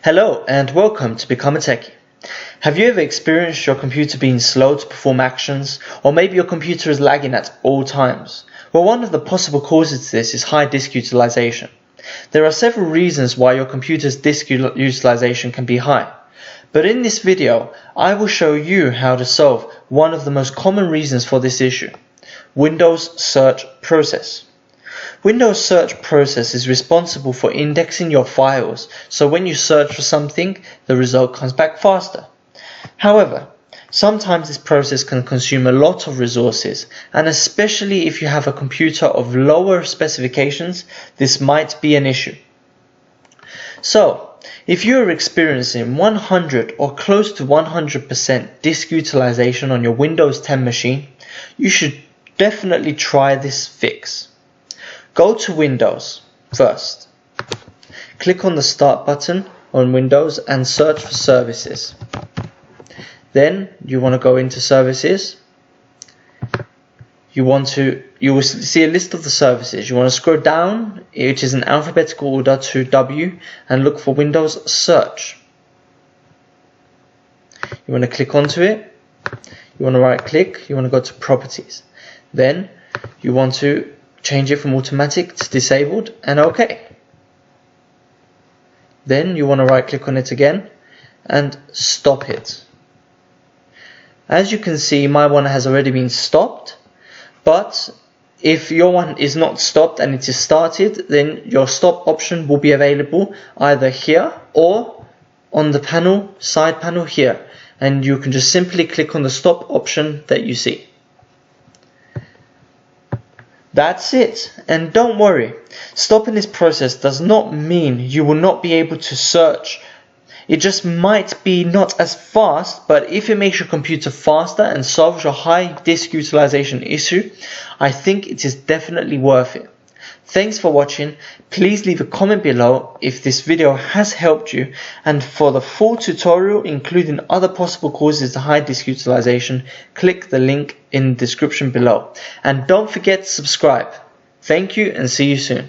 Hello and welcome to Become a Techie. Have you ever experienced your computer being slow to perform actions, or maybe your computer is lagging at all times? Well, one of the possible causes to this is high disk utilization. There are several reasons why your computer's disk utilization can be high, but in this video I will show you how to solve one of the most common reasons for this issue: Windows search process. Windows search process is responsible for indexing your files, so when you search for something, the result comes back faster. However, sometimes this process can consume a lot of resources, and especially if you have a computer of lower specifications, this might be an issue. So, if you are experiencing 100 or close to 100% disk utilization on your Windows 10 machine, you should definitely try this fix. Go to Windows first. Click on the Start button on Windows and search for Services. Then you want to go into Services. You will see a list of the services. You want to scroll down, which is in alphabetical order, to W, and look for Windows Search. You want to click onto it. You want to right click. You want to go to Properties. Then you want to change it from automatic to disabled and OK. Then you want to right click on it again and stop it. As you can see, my one has already been stopped, but if your one is not stopped and it is started, then your stop option will be available either here or on the panel, side panel here, and you can just simply click on the stop option that you see. That's it, and don't worry, stopping this process does not mean you will not be able to search. It just might be not as fast, but if it makes your computer faster and solves your high disk utilization issue, I think it is definitely worth it. Thanks for watching. Please leave a comment below if this video has helped you, and for the full tutorial including other possible causes to high disk utilization, click the link in the description below. And don't forget to subscribe. Thank you and see you soon.